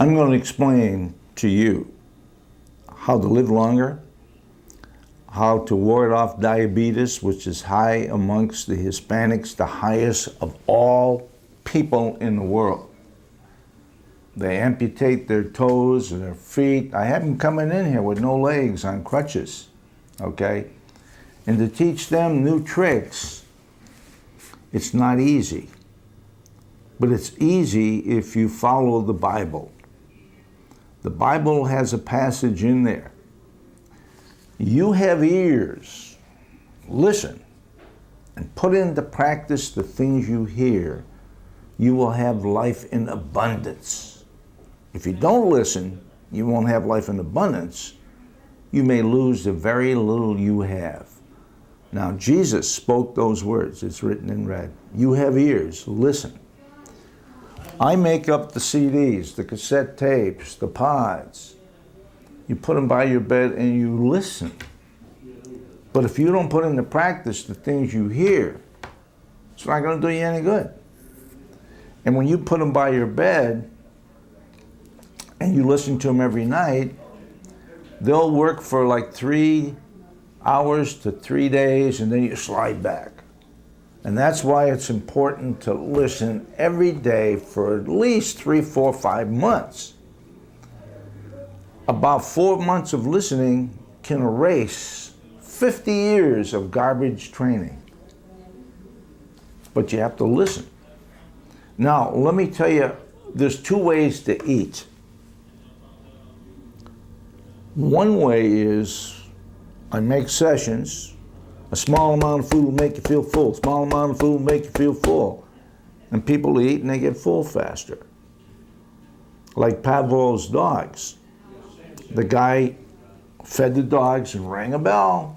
I'm going to explain to you how to live longer, how to ward off diabetes, which is high amongst the Hispanics, the highest of all people in the world. They amputate their toes and their feet. I have them coming in here with no legs on crutches, okay? And to teach them new tricks, it's not easy. But it's easy if you follow the Bible. The Bible has a passage in there. You have ears. Listen and put into practice the things you hear. You will have life in abundance. If you don't listen, you won't have life in abundance. You may lose the very little you have. Now, Jesus spoke those words. It's written in red. You have ears. Listen. I make up the CDs, the cassette tapes, the pods. You put them by your bed and you listen. But if you don't put into practice the things you hear, it's not going to do you any good. And when you put them by your bed and you listen to them every night, they'll work for like 3 hours to 3 days, and then you slide back. And that's why it's important to listen every day for at least 3, 4, 5 months. About 4 months of listening can erase 50 years of garbage training. But you have to listen. Now, let me tell you, there's 2 ways to eat. One way is I make sessions. A small amount of food will make you feel full. Small amount of food will make you feel full. And people eat and they get full faster. Like Pavlov's dogs. The guy fed the dogs and rang a bell.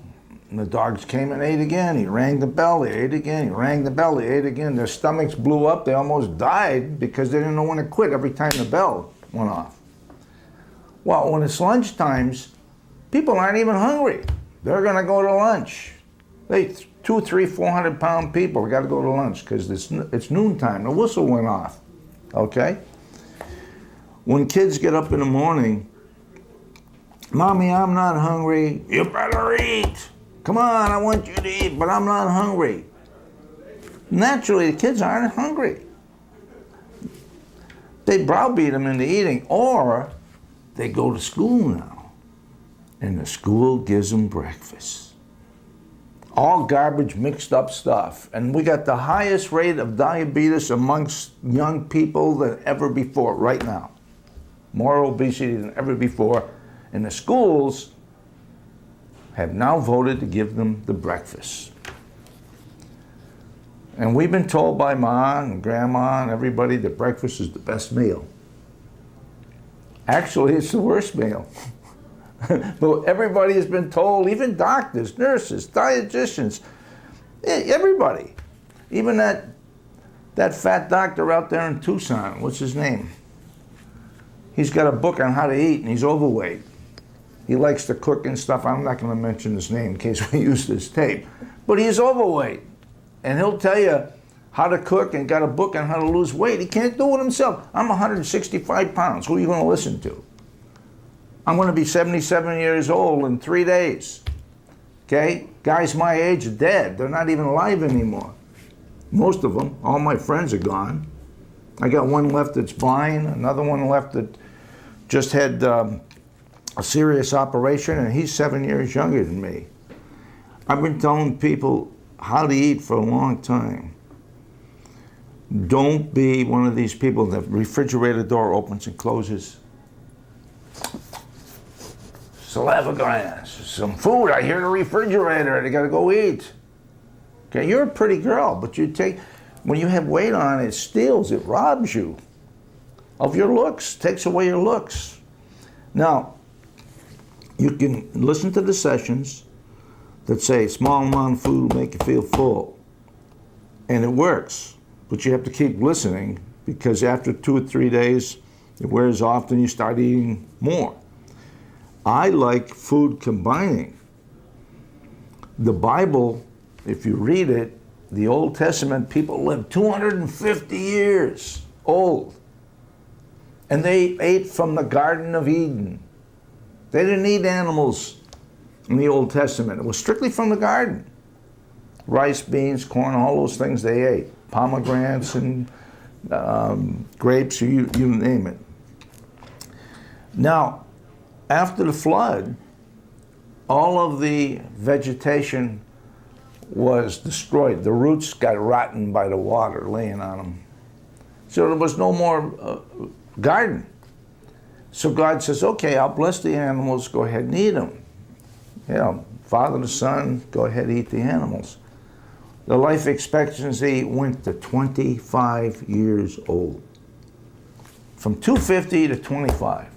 And the dogs came and ate again. He rang the bell, they ate again. He rang the bell, they ate again. Their stomachs blew up. They almost died because they didn't know when to quit every time the bell went off. Well, when it's lunch times, people aren't even hungry. They're going to go to lunch. They 200, 300, 400-pound people got to go to lunch because it's noontime. The whistle went off. Okay? When kids get up in the morning, Mommy, I'm not hungry. You better eat. Come on, I want you to eat, but I'm not hungry. Naturally, the kids aren't hungry. They browbeat them into eating, or they go to school now, and the school gives them breakfast. All garbage, mixed up stuff. And we got the highest rate of diabetes amongst young people than ever before right now. More obesity than ever before. And the schools have now voted to give them the breakfast. And we've been told by Ma and Grandma and everybody that breakfast is the best meal. Actually, it's the worst meal. But everybody has been told, even doctors, nurses, dietitians, everybody. Even that fat doctor out there in Tucson, what's his name? He's got a book on how to eat, and he's overweight. He likes to cook and stuff. I'm not going to mention his name in case we use this tape. But he's overweight. And he'll tell you how to cook and got a book on how to lose weight. He can't do it himself. I'm 165 pounds. Who are you going to listen to? I'm going to be 77 years old in 3 days. Okay? Guys my age are dead. They're not even alive anymore. Most of them. All my friends are gone. I got one left that's blind, another one left that just had a serious operation, and he's 7 years younger than me. I've been telling people how to eat for a long time. Don't be one of these people that the refrigerator door opens and closes. Saliva glands, some food, I hear the refrigerator, they gotta go eat. Okay, you're a pretty girl, but when you have weight on, it steals, it robs you of your looks, takes away your looks. Now, you can listen to the sessions that say small amount of food will make you feel full. And it works, but you have to keep listening because after 2 or 3 days, it wears off and you start eating more. I like food combining. The Bible, if you read it, the Old Testament people lived 250 years old. And they ate from the Garden of Eden. They didn't eat animals in the Old Testament. It was strictly from the garden. Rice, beans, corn, all those things they ate. Pomegranates and grapes, you name it. Now, after the flood, all of the vegetation was destroyed. The roots got rotten by the water laying on them. So there was no more garden. So God says, okay, I'll bless the animals, go ahead and eat them. You know, Father, the Son, go ahead and eat the animals. The life expectancy went to 25 years old. From 250 to 25.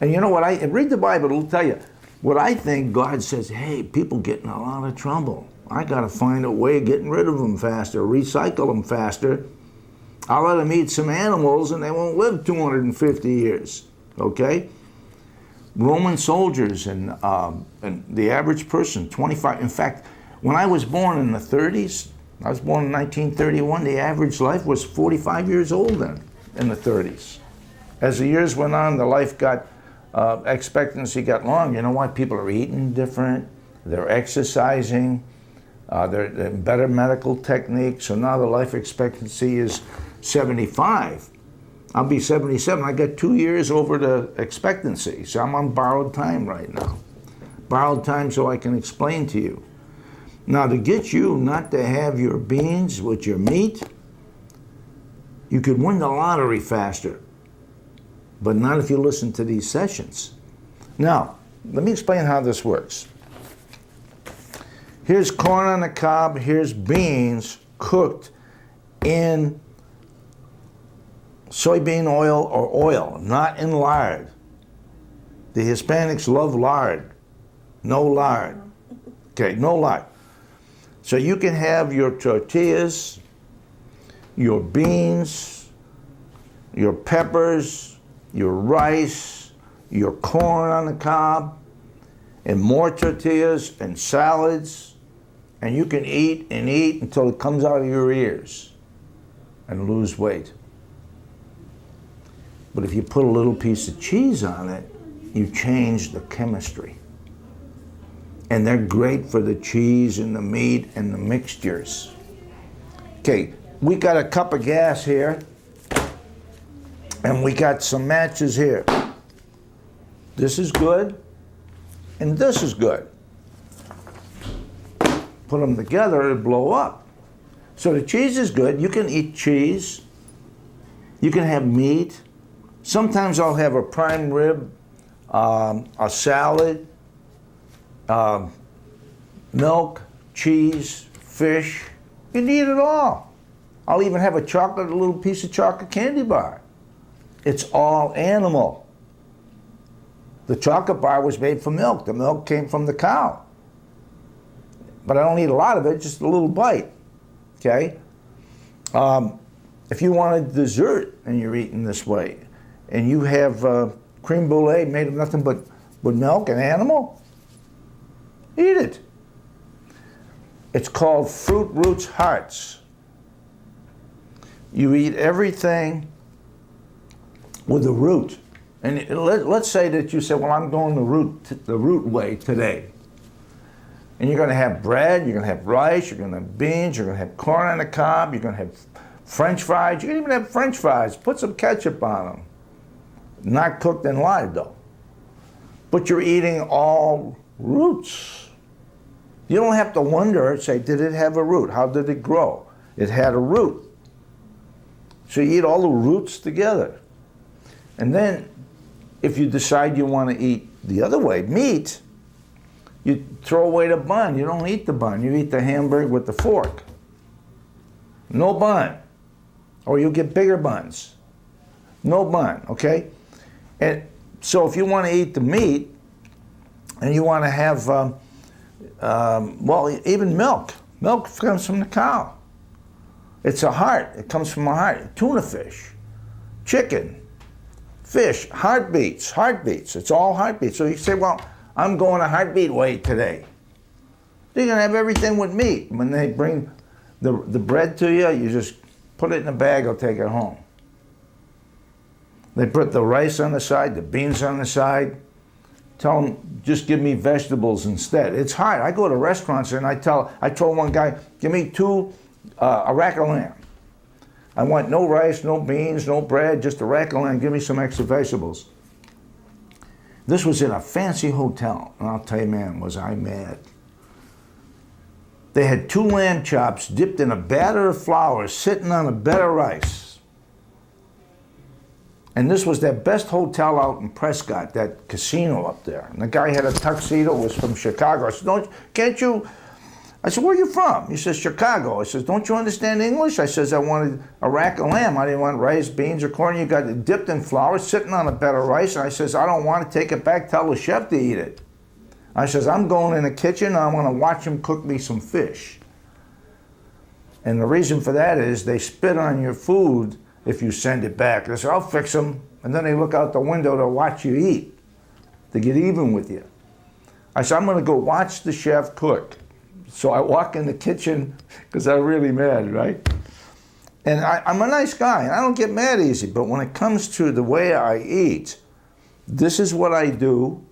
And you know what, I read the Bible, it'll tell you, what I think God says, hey, people get in a lot of trouble. I got to find a way of getting rid of them faster, recycle them faster. I'll let them eat some animals and they won't live 250 years, okay? Roman soldiers and the average person, 25. In fact, when I was born in the 30s, I was born in 1931, the average life was 45 years old then, in the 30s. As the years went on, the life expectancy got long. You know why? People are eating different, they're exercising, they're better medical techniques, so now the life expectancy is 75. I'll be 77. I got 2 years over the expectancy, so I'm on borrowed time right now. Borrowed time so I can explain to you. Now, to get you not to have your beans with your meat, you could win the lottery faster, but not if you listen to these sessions. Now, let me explain how this works. Here's corn on the cob, here's beans cooked in soybean oil or oil, not in lard. The Hispanics love lard. No lard. Okay, no lard. So you can have your tortillas, your beans, your peppers, your rice, your corn on the cob, and more tortillas and salads, and you can eat and eat until it comes out of your ears and lose weight. But if you put a little piece of cheese on it, you change the chemistry. And they're great for the cheese and the meat and the mixtures. Okay, we got a cup of gas here, and we got some matches here. This is good, and this is good. Put them together, it'll blow up. So the cheese is good. You can eat cheese. You can have meat. Sometimes I'll have a prime rib, a salad, milk, cheese, fish. You can eat it all. I'll even have a little piece of chocolate candy bar. It's all animal. The chocolate bar was made from milk. The milk came from the cow. But I don't eat a lot of it, just a little bite, okay? If you want a dessert and you're eating this way, and you have creme brulee made of nothing but milk and animal, eat it. It's called Fruit Roots Hearts. You eat everything with a root. And let's say that you say, well, I'm going the root way today. And you're going to have bread, you're going to have rice, you're going to have beans, you're going to have corn on the cob, you're going to have French fries. You can even have French fries. Put some ketchup on them. Not cooked in lard, though. But you're eating all roots. You don't have to wonder, say, did it have a root? How did it grow? It had a root. So you eat all the roots together. And then, if you decide you want to eat the other way, meat, you throw away the bun. You don't eat the bun. You eat the hamburger with the fork. No bun. Or you'll get bigger buns. No bun, okay? And so if you want to eat the meat, and you want to have, well, even milk. Milk comes from the cow. It's a heart. It comes from a heart. Tuna fish, chicken, fish, heartbeats. It's all heartbeats. So you say, well, I'm going a heartbeat way today. You're going to have everything with meat. When they bring the bread to you, you just put it in a bag or take it home. They put the rice on the side, the beans on the side. Tell them, just give me vegetables instead. It's hard. I go to restaurants and I told one guy, give me a rack of lamb. I want no rice, no beans, no bread, just a rack of lamb. Give me some extra vegetables. This was in a fancy hotel, and I'll tell you, man, was I mad. They had 2 lamb chops dipped in a batter of flour sitting on a bed of rice. And this was their best hotel out in Prescott, that casino up there. And the guy had a tuxedo, was from Chicago. I said, can't you? I said, where are you from? He says, Chicago. I says, don't you understand English? I says, I wanted a rack of lamb. I didn't want rice, beans, or corn. You got it dipped in flour, sitting on a bed of rice. And I says, I don't want to take it back. Tell the chef to eat it. I says, I'm going in the kitchen. And I want to watch him cook me some fish. And the reason for that is they spit on your food if you send it back. They say, I'll fix them. And then they look out the window to watch you eat, to get even with you. I said, I'm going to go watch the chef cook. So I walk in the kitchen because I'm really mad, right? And I'm a nice guy, and I don't get mad easy. But when it comes to the way I eat, this is what I do.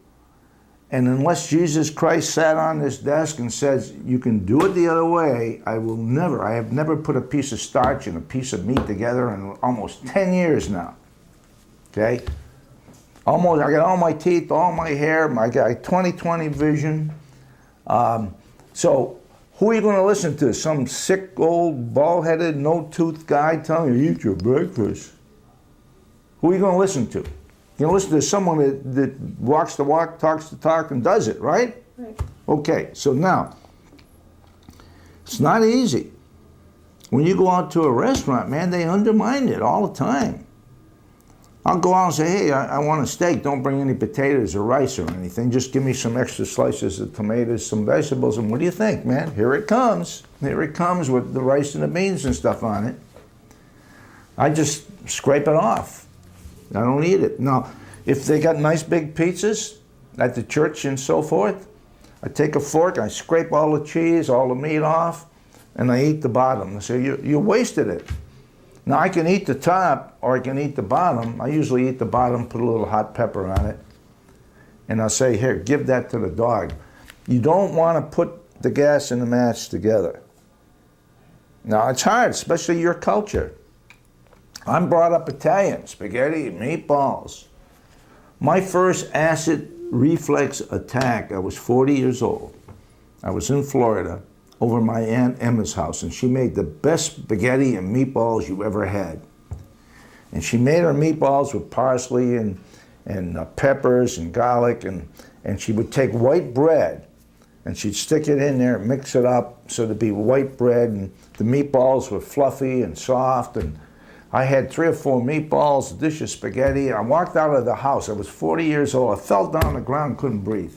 And unless Jesus Christ sat on this desk and says, you can do it the other way, I have never put a piece of starch and a piece of meat together in almost 10 years now. Okay? I got all my teeth, all my hair, I got 20/20 vision. So who are you going to listen to? Some sick, old, bald-headed, no-tooth guy telling you, eat your breakfast. Who are you going to listen to? You're going to listen to someone that walks the walk, talks the talk, and does it, right? Right. Okay, so now, it's not easy. When you go out to a restaurant, man, they undermine it all the time. I'll go out and say, hey, I want a steak. Don't bring any potatoes or rice or anything. Just give me some extra slices of tomatoes, some vegetables, and what do you think, man? Here it comes. Here it comes with the rice and the beans and stuff on it. I just scrape it off. I don't eat it. Now, if they got nice big pizzas at the church and so forth, I take a fork, I scrape all the cheese, all the meat off, and I eat the bottom. I say, you wasted it. Now, I can eat the top or I can eat the bottom. I usually eat the bottom, put a little hot pepper on it, and I'll say, here, give that to the dog. You don't want to put the gas and the match together. Now, it's hard, especially your culture. I'm brought up Italian, spaghetti, meatballs. My first acid reflex attack, I was 40 years old. I was in Florida over my Aunt Emma's house, and she made the best spaghetti and meatballs you ever had. And she made her meatballs with parsley and peppers and garlic, and she would take white bread and she'd stick it in there, mix it up so it'd be white bread, and the meatballs were fluffy and soft, and I had 3 or 4 meatballs, a dish of spaghetti. I walked out of the house. I was 40 years old. I fell down on the ground, couldn't breathe.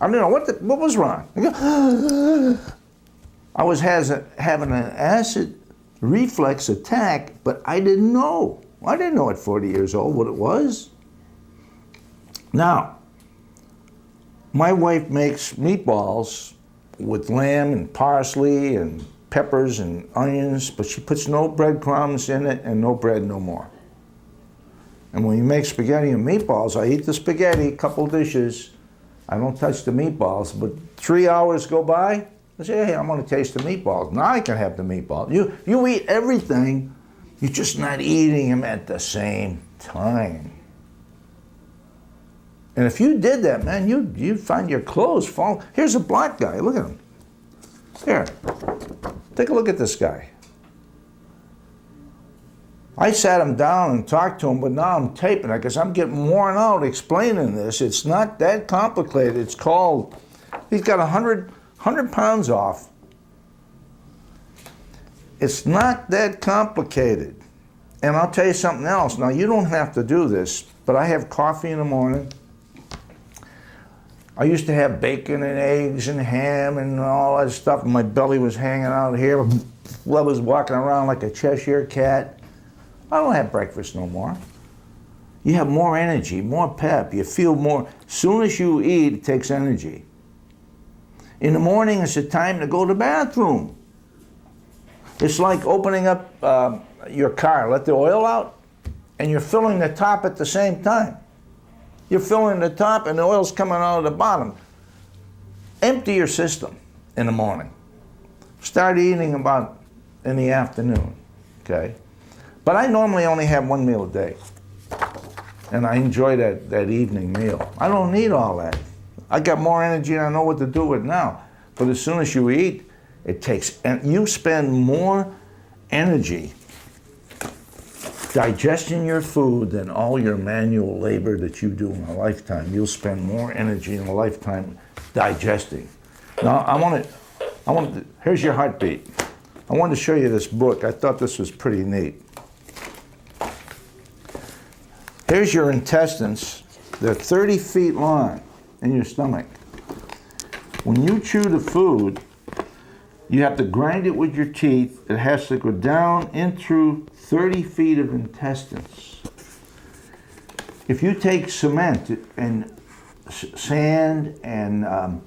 I didn't know what was wrong. I was having an acid reflex attack, but I didn't know. I didn't know at 40 years old what it was. Now, my wife makes meatballs with lamb and parsley and peppers and onions, but she puts no breadcrumbs in it and no bread no more. And when you make spaghetti and meatballs, I eat the spaghetti, a couple dishes. I don't touch the meatballs, but 3 hours go by, I say, hey, I'm going to taste the meatballs. Now I can have the meatballs. You eat everything, you're just not eating them at the same time. And if you did that, man, you'd find your clothes fall. Here's a black guy, look at him. Here, take a look at this guy. I sat him down and talked to him, but now I'm taping it because I'm getting worn out explaining this. It's not that complicated. It's called, he's got 100 pounds off. It's not that complicated. And I'll tell you something else. Now, you don't have to do this, but I have coffee in the morning. I used to have bacon and eggs and ham and all that stuff, and my belly was hanging out here. I was walking around like a Cheshire cat. I don't have breakfast no more. You have more energy, more pep. You feel more. As soon as you eat, it takes energy. In the morning, it's a time to go to the bathroom. It's like opening up your car. Let the oil out. and you're filling the top at the same time. You're filling the top and the oil's coming out of the bottom. Empty your system in the morning. Start eating about in the afternoon, okay? But I normally only have one meal a day. And I enjoy that evening meal. I don't need all that. I got more energy and I know what to do with now. But as soon as you eat, it takes, and you spend more energy digesting your food than all your manual labor that you do in a lifetime. You'll spend more energy in a lifetime digesting. Now, here's your heartbeat. I wanted to show you this book. I thought this was pretty neat. Here's your intestines. They're 30 feet long in your stomach. When you chew the food, you have to grind it with your teeth. It has to go down in through 30 feet of intestines. If you take cement and sand and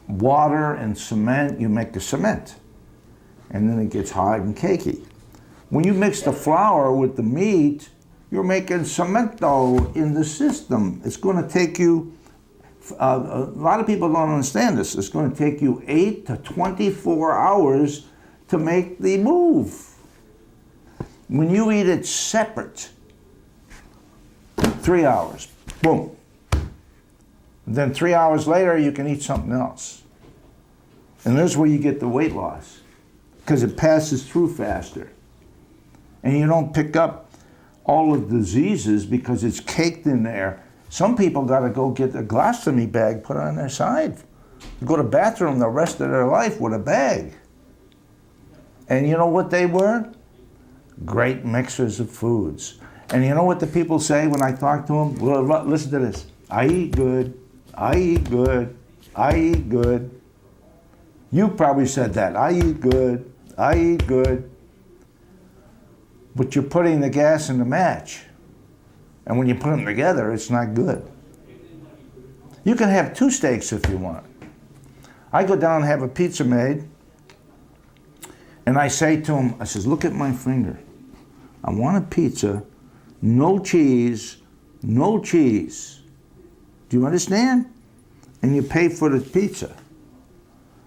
water and cement, you make the cement. And then it gets hard and cakey. When you mix the flour with the meat, you're making cemento in the system. It's going to take you, a lot of people don't understand this, it's going to take you 8 to 24 hours to make the move. When you eat it separate, 3 hours, boom. Then 3 hours later, you can eat something else. And this is where you get the weight loss, because it passes through faster. And you don't pick up all of the diseases because it's caked in there. Some people got to go get a glassomy bag put on their side. Go to the bathroom the rest of their life with a bag. And you know what they were? Great mixers of foods. And you know what the people say when I talk to them? Well, listen to this. I eat good. I eat good. I eat good. You probably said that. I eat good. I eat good. But you're putting the gas in the match. And when you put them together, it's not good. You can have 2 steaks if you want. I go down and have a pizza made, and I say to him, I says, look at my finger. I want a pizza, no cheese, no cheese. Do you understand? And you pay for the pizza.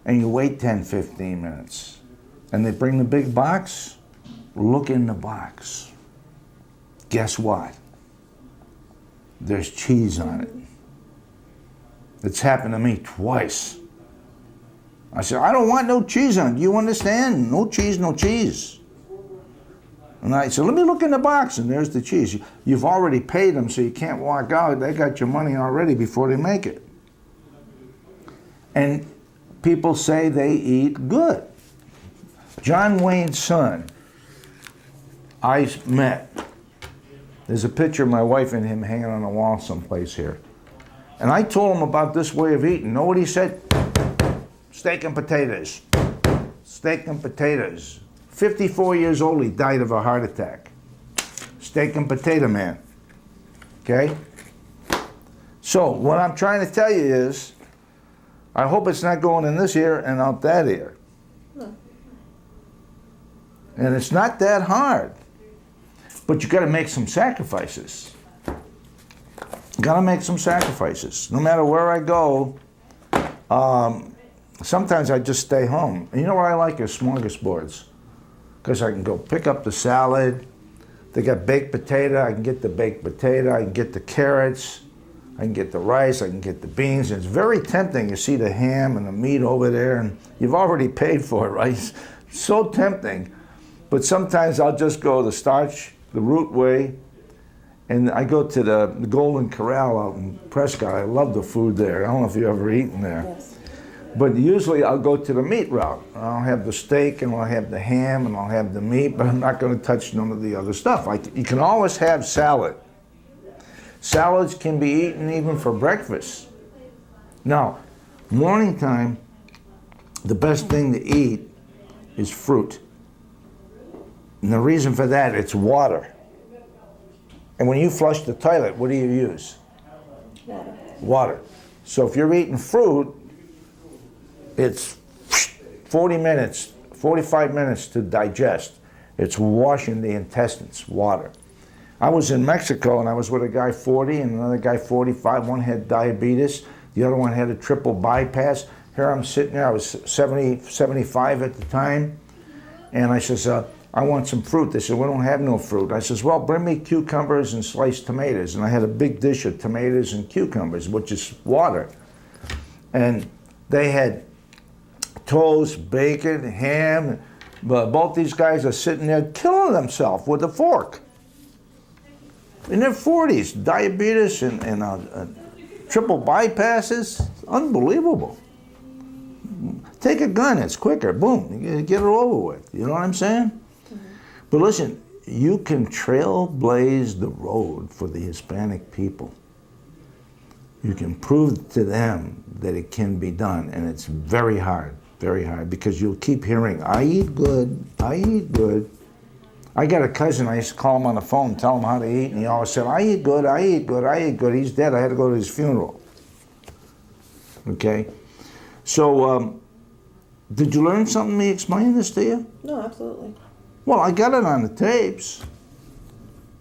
And you wait 10, 15 minutes. And they bring the big box. Look in the box. Guess what? There's cheese on it. It's happened to me twice. I said, I don't want no cheese on it. Do you understand? No cheese, no cheese. And I said, let me look in the box, and there's the cheese. You've already paid them, so you can't walk out. They got your money already before they make it. And people say they eat good. John Wayne's son, I met. There's a picture of my wife and him hanging on the wall someplace here. And I told him about this way of eating. Know what he said? Steak and potatoes. Steak and potatoes. 54 years old, he died of a heart attack. Steak and potato man. Okay? So, what I'm trying to tell you is, I hope it's not going in this ear and out that ear. And it's not that hard. But you got to make some sacrifices. Got to make some sacrifices. No matter where I go, sometimes I just stay home. And you know what I like is smorgasbords. Because I can go pick up the salad. They got baked potato. I can get the baked potato. I can get the carrots. I can get the rice. I can get the beans. And it's very tempting. You see the ham and the meat over there, and you've already paid for it, right? It's so tempting. But sometimes I'll just go the starch, the root way, and I go to the Golden Corral out in Prescott. I love the food there. I don't know if you've ever eaten there. Yes. But usually I'll go to the meat route. I'll have the steak, and I'll have the ham, and I'll have the meat, but I'm not going to touch none of the other stuff. You can always have salad. Salads can be eaten even for breakfast. Now, morning time, the best thing to eat is fruit. And the reason for that, it's water. And when you flush the toilet, what do you use? Water. Water. So if you're eating fruit, it's 40 minutes, 45 minutes to digest. It's washing the intestines, water. I was in Mexico and I was with a guy 40 and another guy 45. One had diabetes. The other one had a triple bypass. Here I'm sitting there. I was 70, 75 at the time. And I says, I want some fruit. They said, we don't have no fruit. I says, well, bring me cucumbers and sliced tomatoes. And I had a big dish of tomatoes and cucumbers, which is water. And they had toast, bacon, ham. But both these guys are sitting there killing themselves with a fork. In their 40s, diabetes and triple bypasses, unbelievable. Take a gun, it's quicker, boom, you get it over with. You know what I'm saying? Mm-hmm. But listen, you can trailblaze the road for the Hispanic people. You can prove to them that it can be done, and it's very hard, because you'll keep hearing, I eat good, I eat good. I got a cousin, I used to call him on the phone, tell him how to eat, and he always said, I eat good, I eat good, I eat good. He's dead, I had to go to his funeral. Okay? So, did you learn something me explaining this to you? No, absolutely. Well, I got it on the tapes.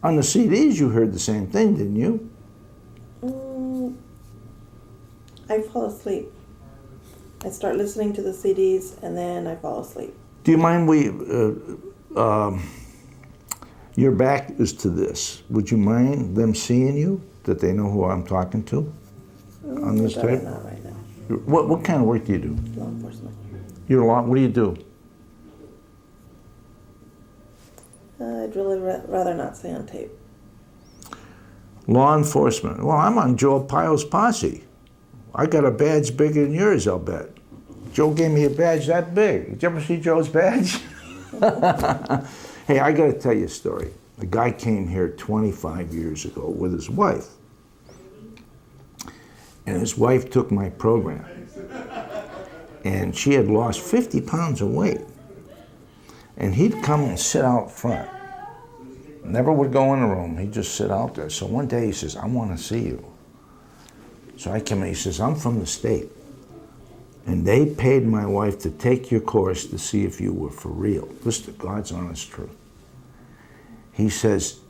On the CDs, you heard the same thing, didn't you? I fall asleep. I start listening to the CDs, and then I fall asleep. Do you mind your back is to this. Would you mind them seeing you, that they know who I'm talking to on this tape? Not right now. What kind of work do you do? Law enforcement. What do you do? I'd really rather not say on tape. Law enforcement. Well, I'm on Joe Pile's posse. I got a badge bigger than yours, I'll bet. Joe gave me a badge that big. Did you ever see Joe's badge? Hey, I got to tell you a story. A guy came here 25 years ago with his wife. And his wife took my program. And she had lost 50 pounds of weight. And he'd come and sit out front. Never would go in the room. He'd just sit out there. So one day he says, I want to see you. So I came in. He says, I'm from the state. And they paid my wife to take your course to see if you were for real. This is God's honest truth. He says,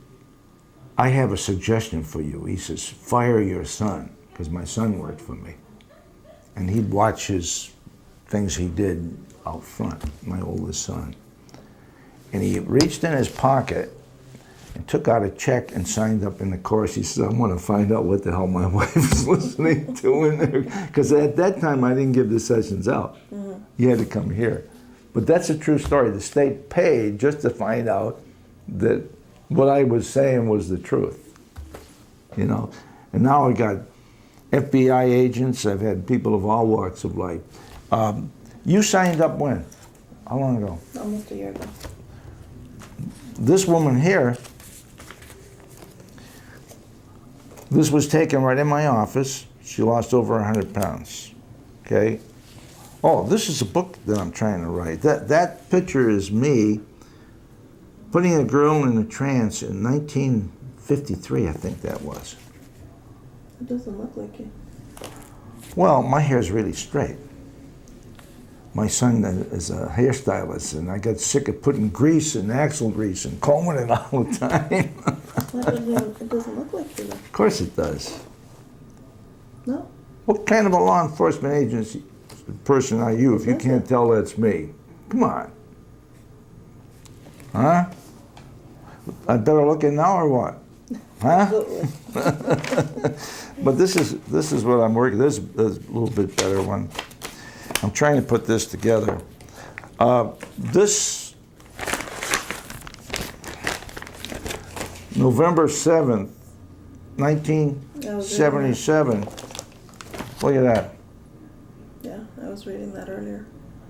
I have a suggestion for you. He says, fire your son, because my son worked for me. And he'd watch his things he did out front, my oldest son. And he reached in his pocket and took out a check and signed up in the course. He said, I want to find out what the hell my wife is listening to in there. Because at that time, I didn't give the sessions out. Mm-hmm. You had to come here. But that's a true story. The state paid just to find out that what I was saying was the truth. You know? And now I got FBI agents. I've had people of all walks of life. You signed up when? How long ago? Almost a year ago. This woman here, this was taken right in my office. She lost over 100 pounds, okay? Oh, this is a book that I'm trying to write. That picture is me putting a girl in a trance in 1953, I think that was. It doesn't look like it. Well, my hair's really straight. My son is a hairstylist, and I got sick of putting grease and axle grease and combing it all the time. It doesn't look like you. Of course it does. No. What kind of a law enforcement agency person are you if you can't tell that's me? Come on. Huh? I better look in now or what? Huh? Absolutely. But this is what I'm working. This is a little bit better one. I'm trying to put this together. This November 7th, 1977. Look at that. Yeah, I was reading that earlier.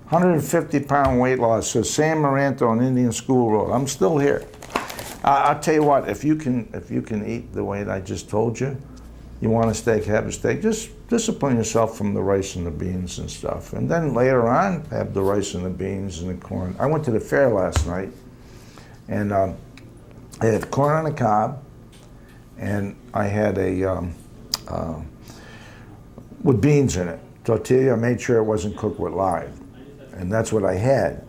150-pound weight loss. So San Maranto on Indian School Road. I'm still here. I'll tell you what. If you can eat the way I just told you, you want a steak, have a steak. Just discipline yourself from the rice and the beans and stuff. And then later on, have the rice and the beans and the corn. I went to the fair last night, and I had corn on the cob, and I had with beans in it. Tortilla, I made sure it wasn't cooked with lard. And that's what I had.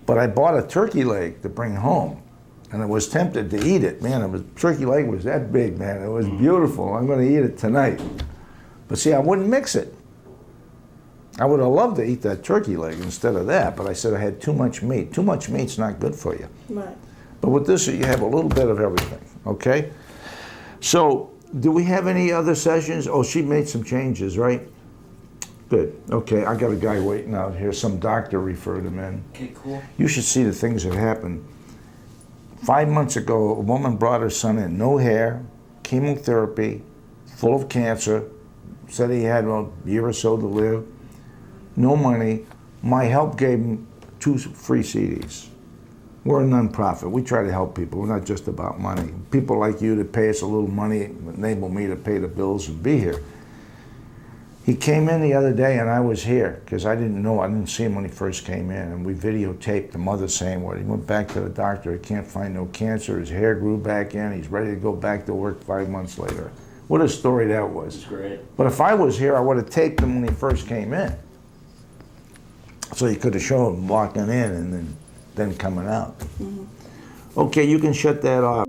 But I bought a turkey leg to bring home. And I was tempted to eat it. Man, turkey leg was that big, man. It was beautiful. I'm going to eat it tonight. But see, I wouldn't mix it. I would have loved to eat that turkey leg instead of that, but I said I had too much meat. Too much meat's not good for you. Right. But with this, you have a little bit of everything, okay? So, do we have any other sessions? Oh, she made some changes, right? Good. Okay, I got a guy waiting out here. Some doctor referred him in. Okay, cool. You should see the things that happened. 5 months ago, a woman brought her son in, no hair, chemotherapy, full of cancer, said he had a year or so to live, no money. My help gave him 2 free CDs. We're a nonprofit. We try to help people. We're not just about money. People like you that pay us a little money enable me to pay the bills and be here. He came in the other day and I was here because I didn't know. I didn't see him when he first came in. And we videotaped the mother saying what he went back to the doctor. He can't find no cancer. His hair grew back in. He's ready to go back to work 5 months later. What a story that was. That's great. But if I was here, I would have taped him when he first came in. So you could have shown him walking in and then coming out. Okay, you can shut that off.